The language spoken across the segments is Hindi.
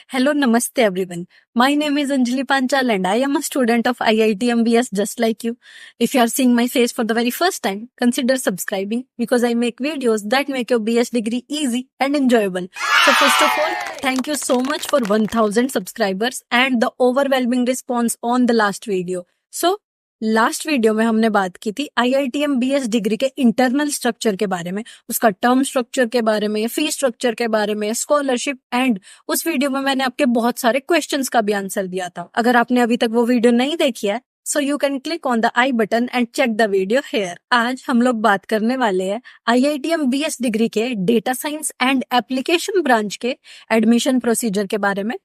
Hello, namaste everyone. My name is Anjali Panchal and I am a student of IIT MBS just like you. If you are seeing my face for the very first time, consider subscribing because I make videos that make your BS degree easy and enjoyable. So first of all, thank you so much for 1000 subscribers and the overwhelming response on the last video. So last video में हमने बात की थी IITM BS डिग्री के इंटरनल स्ट्रक्चर के बारे में, उसका टर्म स्ट्रक्चर के बारे में, फी स्ट्रक्चर के बारे में, स्कॉलरशिप एंड उस वीडियो में मैंने आपके बहुत सारे क्वेश्चंस का भी आंसर दिया था. अगर आपने अभी तक वो वीडियो नहीं देखी है so you can click on the i button and check the video here. आज हम लोग बात करने वाले हैं IITM BS डिग्री के data science and application branch के एडमिशन प्रोसीजर के बारे में,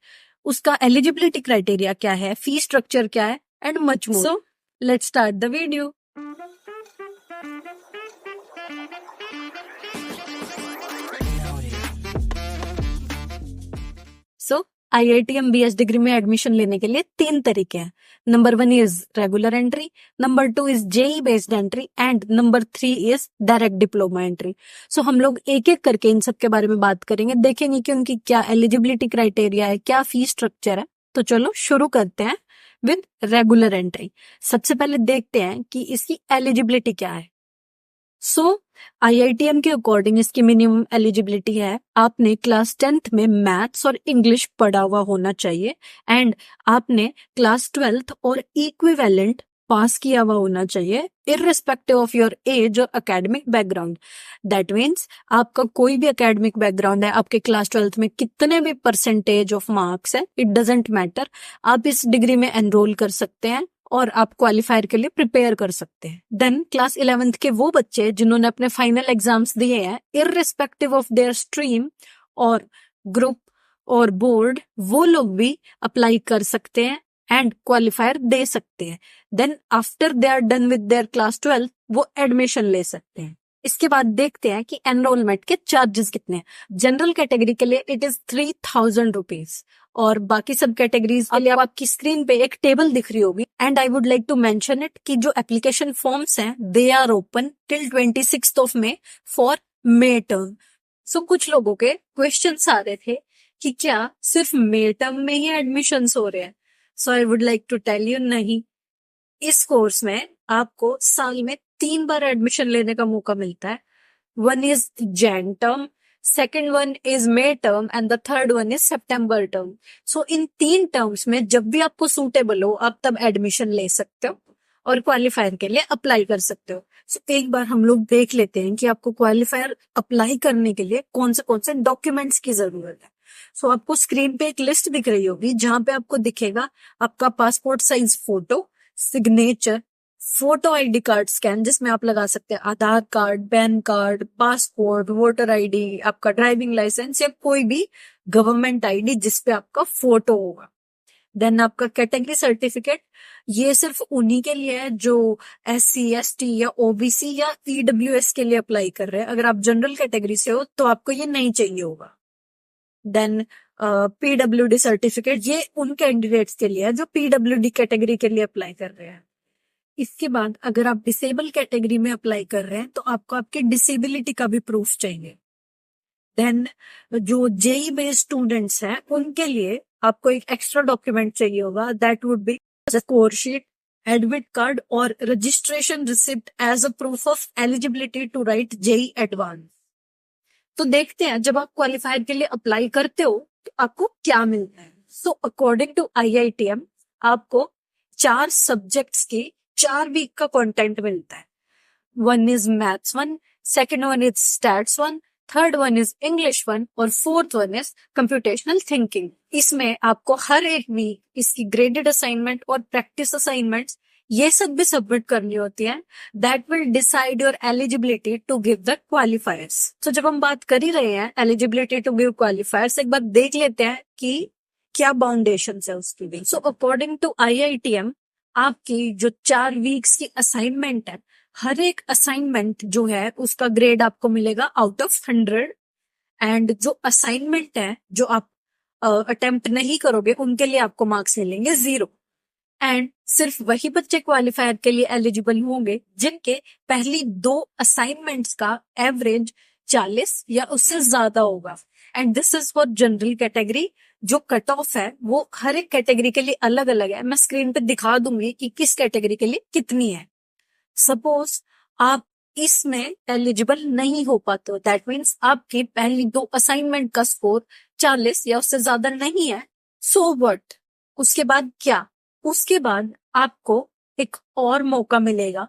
उसका एलिजिबिलिटी क्राइटेरिया क्या है, फी स्ट्रक्चर क्या है and much more. So let's start the video. So, IITM BS degree में एडमिशन लेने के लिए 3 तरीके हैं. Number 1 is regular entry, number 2 is JEE based entry and number 3 is direct diploma entry. So हम लोग एक एक करके इन सब के बारे में बात करेंगे, देखेंगे कि उनकी क्या एलिजिबिलिटी क्राइटेरिया है, क्या फी स्ट्रक्चर है. तो चलो शुरू करते हैं विद रेगुलर एंट्री. सबसे पहले देखते हैं कि इसकी एलिजिबिलिटी क्या है. सो IITM के अकॉर्डिंग इसकी मिनिमम एलिजिबिलिटी है, आपने क्लास 10th में मैथ्स और इंग्लिश पढ़ा हुआ होना चाहिए एंड आपने क्लास 12th और इक्विवेलेंट पास किया हुआ होना चाहिए इररिस्पेक्टिव ऑफ योर एज और एकेडमिक बैकग्राउंड. दैट मीन्स आपका कोई भी एकेडमिक बैकग्राउंड है, आपके क्लास 12th में कितने भी परसेंटेज ऑफ मार्क्स है, इट डजेंट मैटर, आप इस डिग्री में एनरोल कर सकते हैं और आप क्वालिफायर के लिए प्रिपेयर कर सकते हैं. देन क्लास 11th के वो बच्चे जिन्होंने अपने फाइनल एग्जाम्स दिए हैं इररिस्पेक्टिव ऑफ देयर स्ट्रीम और ग्रुप और बोर्ड, वो लोग भी अप्लाई कर सकते हैं एंड क्वालिफायर दे सकते हैं. Then after they are done with their class 12 वो एडमिशन ले सकते हैं. इसके बाद देखते हैं कि एनरोलमेंट के चार्जेस कितने हैं. जनरल कैटेगरी के लिए इट इज 3000 रुपीज और बाकी सब कैटेगरीज के लिए आपकी स्क्रीन पे एक टेबल दिख रही होगी and I would like to mention it कि जो एप्लीकेशन फॉर्म्स हैं they are open till 26th of May for May term. So कुछ लोगों के क्वेश्चंस आ रहे थे कि क्या सिर्फ मे टर्म में ही एडमिशन हो रहे हैं. So I would like to tell you नहीं, इस कोर्स में आपको साल में 3 बार एडमिशन लेने का मौका मिलता है. 1 is Jain term, second 1 is may term and the third 1 is सितंबर टर्म. सो इन 3 टर्म्स में जब भी आपको सूटेबल हो आप तब एडमिशन ले सकते हो और क्वालिफायर के लिए अप्लाई कर सकते हो. सो एक बार हम लोग देख लेते हैं कि आपको क्वालिफायर अप्लाई करने के लिए कौन से डॉक्यूमेंट्स की जरूरत है. सो आपको स्क्रीन पे एक लिस्ट दिख रही होगी जहां पे आपको दिखेगा आपका passport size photo, signature, photo ID card scan जिसमें आप लगा सकते हैं Aadhaar card, PAN card, passport, voter ID, आपका ड्राइविंग लाइसेंस या कोई भी गवर्नमेंट आईडी जिसपे आपका फोटो होगा. देन आपका कैटेगरी सर्टिफिकेट, ये सिर्फ उन्हीं के लिए है जो SC, ST या OBC या EWS के लिए अप्लाई कर रहे हैं. अगर आप जनरल कैटेगरी से हो तो आपको ये नहीं चाहिए होगा. देन PWD सर्टिफिकेट, ये उन कैंडिडेट्स के लिए है जो PWD कैटेगरी के लिए अप्लाई कर रहे हैं. इसके बाद अगर आप डिसेबल कैटेगरी में अप्लाई कर रहे हैं तो आपको आपकी डिसेबिलिटी का भी प्रूफ चाहिए. देन जो जेई बेस्ड स्टूडेंट्स हैं उनके लिए आपको एक एक्स्ट्रा डॉक्यूमेंट चाहिए होगा, that would be score sheet, admit card और registration receipt as a proof of eligibility to write JEE advance. तो देखते हैं जब आप क्वालिफायर के लिए अप्लाई करते हो तो आपको क्या मिलता है. सो अकॉर्डिंग टू IITM आपको 4 सब्जेक्ट्स की 4 वीक का कंटेंट मिलता है. 1 is maths 1, second 1 is stats 1, third 1 is English 1 और फोर्थ 1 इज कंप्यूटेशनल थिंकिंग. इसमें आपको हर एक वीक इसकी ग्रेडेड असाइनमेंट और प्रैक्टिस असाइनमेंट्स ये सब भी सबमिट करनी होती है. That will decide your eligibility to give the qualifiers. तो जब हम बात कर ही रहे हैं एलिजिबिलिटी टू गिव क्वालिफायर्स, एक बार देख लेते हैं कि क्या बाउंडेशन है उसकी भी. सो अकॉर्डिंग टू IITM आपकी जो 4 वीक्स की असाइनमेंट है, हर एक असाइनमेंट जो है उसका ग्रेड आपको मिलेगा आउट ऑफ 100 एंड जो असाइनमेंट है जो आप अटेम्प्ट नहीं करोगे उनके लिए आपको मार्क्स मिलेंगे 0. एंड सिर्फ वही बच्चे क्वालिफायर के लिए एलिजिबल होंगे जिनके पहली 2 असाइनमेंट्स का एवरेज 40 या उससे ज्यादा होगा. And this is for general category. जो कट ऑफ है वो हर एक कैटेगरी के लिए अलग अलग है। मैं स्क्रीन पे दिखा दूंगी कि किस कैटेगरी के लिए कितनी है। सपोज आप इसमें एलिजिबल नहीं हो पाते हो, दैट मीन्स आपकी पहली 2 असाइनमेंट का स्कोर 40 या उससे ज्यादा नहीं है, सो व्हाट। उसके बाद क्या? उसके बाद आपको एक और मौका मिलेगा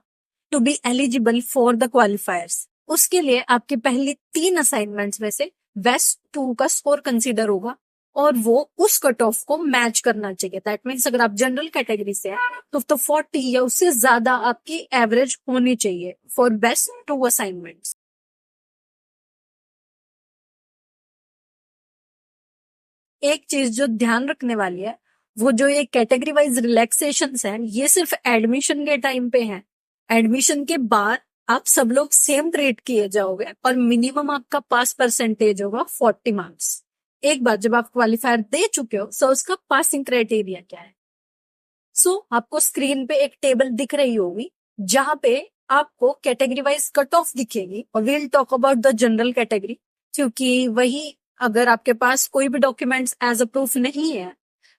to be eligible for the qualifiers. उसके लिए आपकी पहली 3 असाइनमेंट्स में से बेस्ट 2 का स्कोर कंसीडर होगा और वो उस कट ऑफ को मैच करना चाहिए। दैट मीन्स अगर आप जनरल कैटेगरी से हैं तो 40 या उससे ज्यादा आपकी एवरेज होनी चाहिए फॉर बेस्ट 2 असाइनमेंट्स। एक चीज जो ध्यान रखने वाली है, वो जो ये कैटेगरी वाइज रिलैक्सेशन है ये सिर्फ एडमिशन के टाइम पे है। एडमिशन के बाद आप सब लोग सेम ट्रीट किए जाओगे और मिनिमम आपका पास परसेंटेज होगा 40 मार्क्स। एक बार जब आप क्वालिफायर दे चुके हो तो उसका पासिंग क्राइटेरिया क्या है? आपको स्क्रीन पे एक टेबल दिख रही होगी जहां पे आपको कैटेगरी वाइज कट ऑफ दिखेगी और we'll talk about the general category, क्योंकि वही अगर आपके पास कोई भी डॉक्यूमेंट्स एज अ प्रूफ नहीं है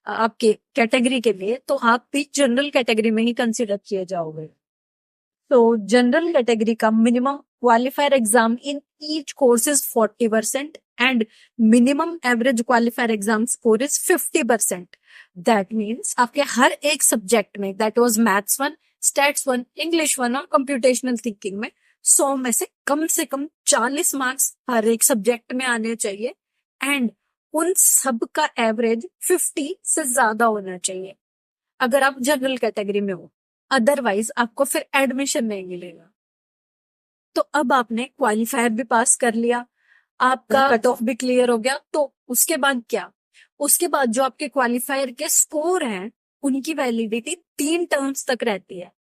आपके कैटेगरी के लिए तो आप भी जनरल कैटेगरी में ही कंसिडर किए जाओगे। तो जनरल कैटेगरी का minimum qualifier exam in each course is 40% and minimum average qualifier exam score is 50%। That means आपके हर एक सब्जेक्ट में, that was maths 1, stats 1, English 1 और कंप्यूटेशनल थिंकिंग में 100 में से कम 40 मार्क्स हर एक सब्जेक्ट में आने चाहिए एंड उन सब का एवरेज 50 से ज्यादा होना चाहिए अगर आप जनरल कैटेगरी में हो, अदरवाइज आपको फिर एडमिशन नहीं मिलेगा। तो अब आपने क्वालिफायर भी पास कर लिया, आपका कट ऑफ भी क्लियर हो गया, तो उसके बाद क्या? उसके बाद जो आपके क्वालिफायर के स्कोर हैं उनकी वैलिडिटी 3 टर्म्स तक रहती है।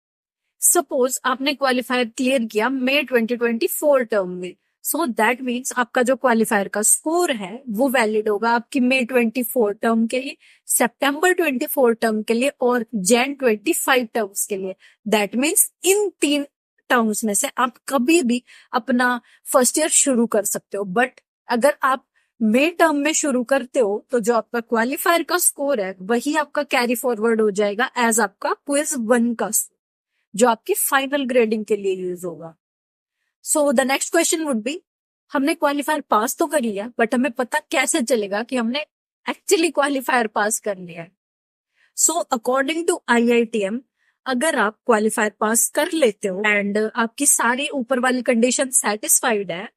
सपोज आपने क्वालिफायर क्लियर किया मई 2024 टर्म में, सो दैट मीन्स आपका जो क्वालिफायर का स्कोर है वो वैलिड होगा आपकी मई 24 टर्म के लिए, सितंबर 24 टर्म के लिए और जैन 25 टर्म्स के लिए। दैट मीन्स इन 3 टर्म्स में से आप कभी भी अपना फर्स्ट ईयर शुरू कर सकते हो। बट अगर आप मई टर्म में शुरू करते हो तो जो आपका क्वालिफायर का स्कोर है वही आपका कैरी फॉरवर्ड हो जाएगा एज आपका क्विज 1 का जो आपकी फाइनल ग्रेडिंग के लिए यूज होगा। So the next question would be, हमने क्वालिफायर पास तो कर लिया बट हमें पता कैसे चलेगा कि हमने एक्चुअली क्वालिफायर पास कर लिया है? सो अकॉर्डिंग टू IITM, अगर आप क्वालिफायर पास कर लेते हो एंड आपकी सारी ऊपर वाली कंडीशन सेटिस्फाइड है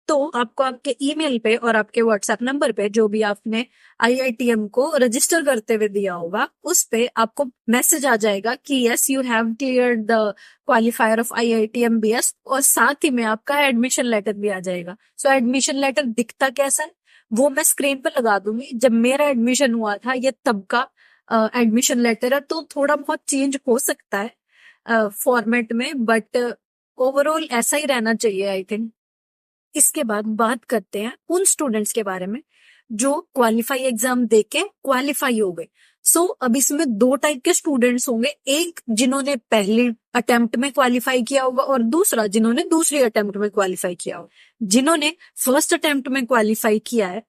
तो आपको आपके ईमेल पे और आपके व्हाट्सएप नंबर पे जो भी आपने IITM को रजिस्टर करते हुए दिया होगा उस पे आपको मैसेज आ जाएगा कि yes you have cleared the qualifier of IITM BS और साथ ही में आपका एडमिशन लेटर भी आ जाएगा। सो एडमिशन लेटर दिखता कैसा है वो मैं स्क्रीन पे लगा दूंगी। जब मेरा एडमिशन हुआ था ये तब का एडमिशन लेटर है, तो थोड़ा बहुत चेंज हो सकता है फॉर्मेट में, बट ओवरऑल ऐसा ही रहना चाहिए आई थिंक। इसके बाद बात करते हैं उन स्टूडेंट्स के बारे में जो क्वालिफाई एग्जाम देके क्वालिफाई हो गए। अब इसमें 2 टाइप के स्टूडेंट्स होंगे, एक जिन्होंने पहली अटेम्प्ट में क्वालिफाई किया होगा और दूसरा जिन्होंने दूसरी अटेम्प्ट में क्वालिफाई किया होगा। जिन्होंने फर्स्ट अटेम्प्ट में क्वालिफाई किया है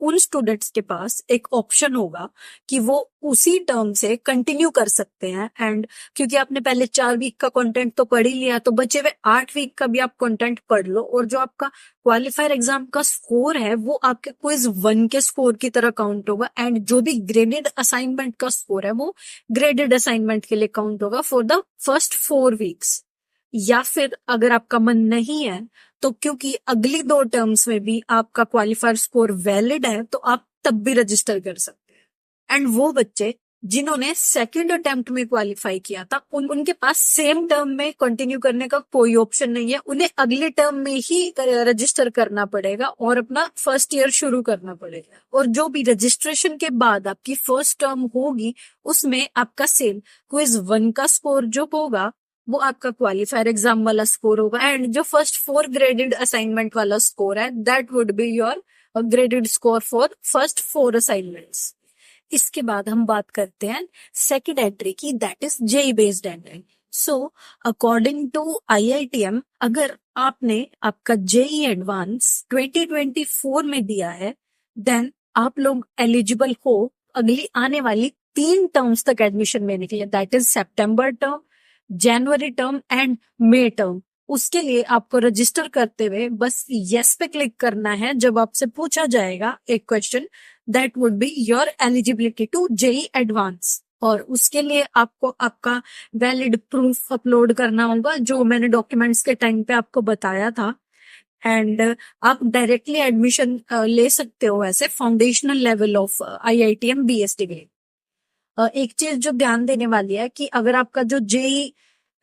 उन स्टूडेंट्स के पास एक ऑप्शन होगा कि वो उसी टर्म से कंटिन्यू कर सकते हैं एंड क्योंकि आपने पहले 4 वीक का कंटेंट तो पढ़ ही लिया तो बचे हुए 8 वीक का भी आप कंटेंट पढ़ लो और जो आपका क्वालिफायर एग्जाम का स्कोर है वो आपके क्विज 1 के स्कोर की तरह काउंट होगा एंड जो भी ग्रेडेड असाइनमेंट का स्कोर है वो ग्रेडेड असाइनमेंट के लिए काउंट होगा फॉर द फर्स्ट 4 वीक्स। या फिर अगर आपका मन नहीं है तो क्योंकि अगली 2 टर्म्स में भी आपका क्वालिफायर स्कोर वैलिड है तो आप तब भी रजिस्टर कर सकते हैं। एंड वो बच्चे जिन्होंने सेकंड अटेम्प्ट में क्वालिफाई किया था उनके पास सेम टर्म में कंटिन्यू करने का कोई ऑप्शन नहीं है, उन्हें अगले टर्म में ही रजिस्टर करना पड़ेगा और अपना फर्स्ट ईयर शुरू करना पड़ेगा। और जो भी रजिस्ट्रेशन के बाद आपकी फर्स्ट टर्म होगी उसमें आपका सेम क्विज 1 का स्कोर जो होगा वो आपका क्वालिफायर एग्जाम वाला स्कोर होगा एंड जो फर्स्ट 4 ग्रेडेड असाइनमेंट वाला स्कोर है that would be your graded score for first 4 assignments. इसके बाद हम बात करते हैं सेकंड एंट्री की, that is JEE based entry. According to IITM, अगर आपने आपका JEE एडवांस 2024 में दिया है देन आप लोग एलिजिबल हो अगली आने वाली 3 टर्म्स तक एडमिशन लेने के लिए, दैट इज सितंबर टर्म, जनवरी टर्म एंड मई टर्म। उसके लिए आपको रजिस्टर करते हुए बस यस पे क्लिक करना है जब आपसे पूछा जाएगा एक question, that would be your eligibility to JEE advance. और उसके लिए आपको आपका वैलिड प्रूफ अपलोड करना होगा, जो मैंने डॉक्यूमेंट्स के टाइम पे आपको बताया था। एंड आप डायरेक्टली एडमिशन ले सकते हो ऐसे foundational level of IITM BS degree. एक चीज जो ध्यान देने वाली है कि अगर आपका जो जेई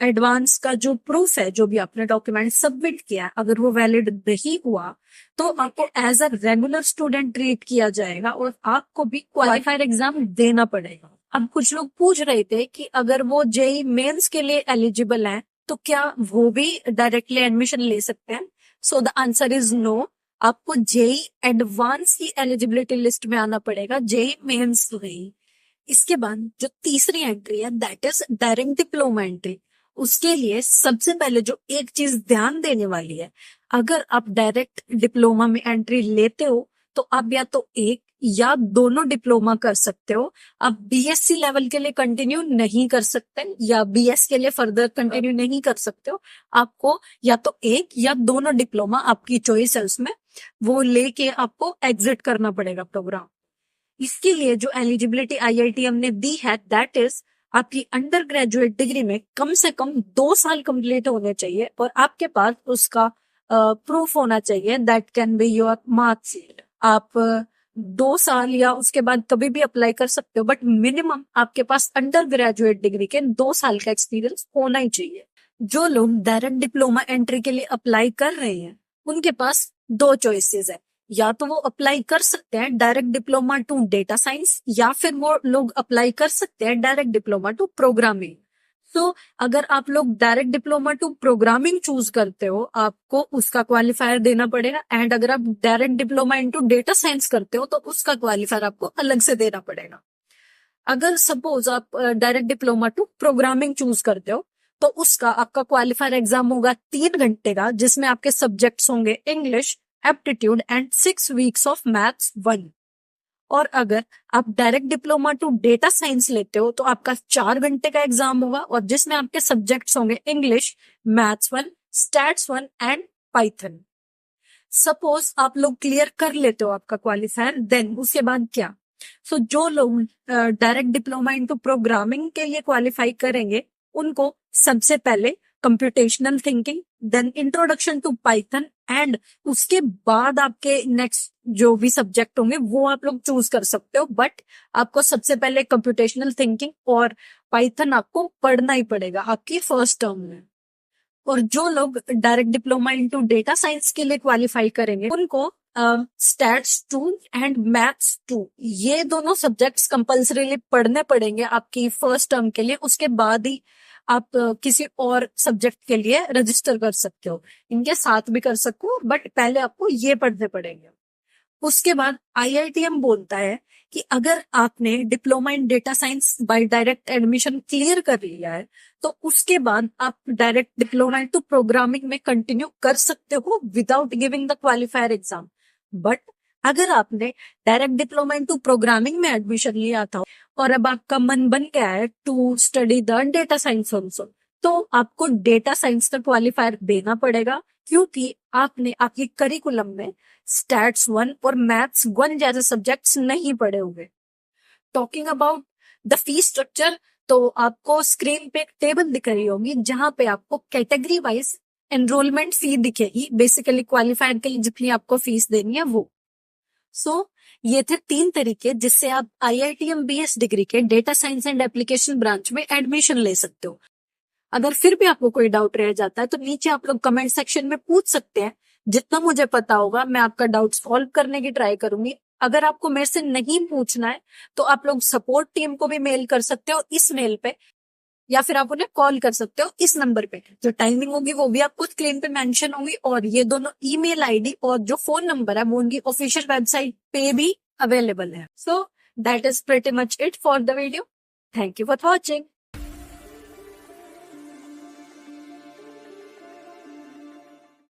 एडवांस का जो प्रूफ है, जो भी आपने डॉक्यूमेंट सबमिट किया है, अगर वो वैलिड नहीं हुआ तो आपको as a regular student treat किया जाएगा और आपको भी क्वालिफायर एग्जाम देना पड़ेगा। अब कुछ लोग पूछ रहे थे कि अगर वो जेई मेंस के लिए एलिजिबल है तो क्या वो भी डायरेक्टली एडमिशन ले सकते हैं? So the answer is no. आपको जेई एडवांस की एलिजिबिलिटी लिस्ट में आना पड़ेगा, जेई मेंस नहीं। इसके बाद जो तीसरी एंट्री है that is direct diploma entry. उसके लिए सबसे पहले जो एक चीज ध्यान देने वाली है, अगर आप डायरेक्ट डिप्लोमा में एंट्री लेते हो तो आप या तो एक या दोनों डिप्लोमा कर सकते हो। आप BSc लेवल के लिए कंटिन्यू नहीं कर सकते या BS के लिए फर्दर कंटिन्यू नहीं कर सकते हो। आपको या तो एक या दोनों डिप्लोमा, आपकी चॉइस है उसमें, वो लेके आपको एग्जिट करना पड़ेगा प्रोग्राम। इसके लिए जो एलिजिबिलिटी IITM ने दी है दैट इज आपकी अंडर ग्रेजुएट डिग्री में कम से कम 2 साल कंप्लीट होने चाहिए और आपके पास उसका प्रूफ होना चाहिए, that can be your marksheet. आप 2 साल या उसके बाद कभी भी अप्लाई कर सकते हो, बट मिनिमम आपके पास अंडर ग्रेजुएट डिग्री के 2 साल का एक्सपीरियंस होना ही चाहिए। जो लोग डायरेक्ट डिप्लोमा एंट्री के लिए अप्लाई कर रहे हैं उनके पास 2 चॉइसेस है, या तो वो अप्लाई कर सकते हैं direct diploma to data science या फिर वो लोग अप्लाई कर सकते हैं direct diploma to programming. So अगर आप लोग direct diploma to programming choose करते हो आपको उसका क्वालिफायर देना पड़ेगा, एंड अगर आप direct diploma into data science करते हो तो उसका क्वालिफायर आपको अलग से देना पड़ेगा। अगर सपोज आप direct diploma to programming choose करते हो तो उसका आपका क्वालिफायर एग्जाम होगा 3 घंटे का, जिसमें आपके सब्जेक्ट्स होंगे English, aptitude and 6 weeks of maths 1। और अगर आप direct diploma to data science लेते हो तो आपका 4 घंटे का एग्जाम होगा और जिसमें आपके सब्जेक्ट्स होंगे English, maths 1, stats 1 and Python. Suppose आप लोग क्लियर कर लेते हो आपका क्वालिफायर, देन उसके बाद क्या? सो जो लोग डायरेक्ट डिप्लोमा इनटू प्रोग्रामिंग के लिए क्वालिफाई करेंगे उनको सबसे पहले computational thinking, then introduction to Python, and उसके बाद आपके नेक्स्ट जो भी सब्जेक्ट होंगे वो आप लोग चूज कर सकते हो, बट आपको सबसे पहले कंप्यूटेशनल थिंकिंग और पाइथन आपको पढ़ना ही पड़ेगा आपकी फर्स्ट टर्म में। और जो लोग direct diploma into data science के लिए क्वालिफाई करेंगे उनको स्टैट्स 2 एंड मैथ्स 2 ये दोनों सब्जेक्ट्स कंपल्सरीली पढ़ने पड़ेंगे आपकी फर्स्ट टर्म के लिए। उसके बाद ही आप किसी और सब्जेक्ट के लिए रजिस्टर कर सकते हो, इनके साथ भी कर सकते हो बट पहले आपको ये पढ़ने पड़ेंगे। उसके बाद IITM बोलता है कि अगर आपने diploma in data science by direct admission clear कर लिया है तो उसके बाद आप डायरेक्ट डिप्लोमा इनटू प्रोग्रामिंग में कंटिन्यू कर सकते हो without giving the qualifier exam. But अगर आपने डायरेक्ट डिप्लोमा इनटू प्रोग्रामिंग में एडमिशन लिया था और अब आपका मन बन गया है to study the data science also, तो आपको डेटा साइंस का क्वालिफायर देना पड़ेगा, क्योंकि आपने आपके करिकुलम में स्टैट्स 1 और मैथ्स 1 जैसे सब्जेक्ट्स नहीं पढ़े होंगे। Talking about the fee structure, तो आपको स्क्रीन पे एक टेबल दिख रही होगी जहां पे आपको कैटेगरी वाइज एनरोलमेंट फी दिखेगी, बेसिकली क्वालिफायर के लिए जितनी आपको फीस देनी है वो। ये थे 3 तरीके जिससे आप IITM BS डिग्री के data science and application branch में एडमिशन ले सकते हो। अगर फिर भी आपको कोई डाउट रह जाता है तो नीचे आप लोग कमेंट सेक्शन में पूछ सकते हैं, जितना मुझे पता होगा मैं आपका डाउट सॉल्व करने की ट्राई करूंगी। अगर आपको मेरे से नहीं पूछना है तो आप लोग सपोर्ट टीम को भी मेल कर सकते हो इस मेल पे, या फिर आप उन्हें कॉल कर सकते हो इस नंबर पे। जो टाइमिंग होगी वो भी आपको स्क्रीन पे मेंशन होगी, और ये दोनों ईमेल आईडी और जो फोन नंबर है वो उनकी ऑफिशियल वेबसाइट पे भी अवेलेबल है। So that is pretty much it for the video. Thank you for watching.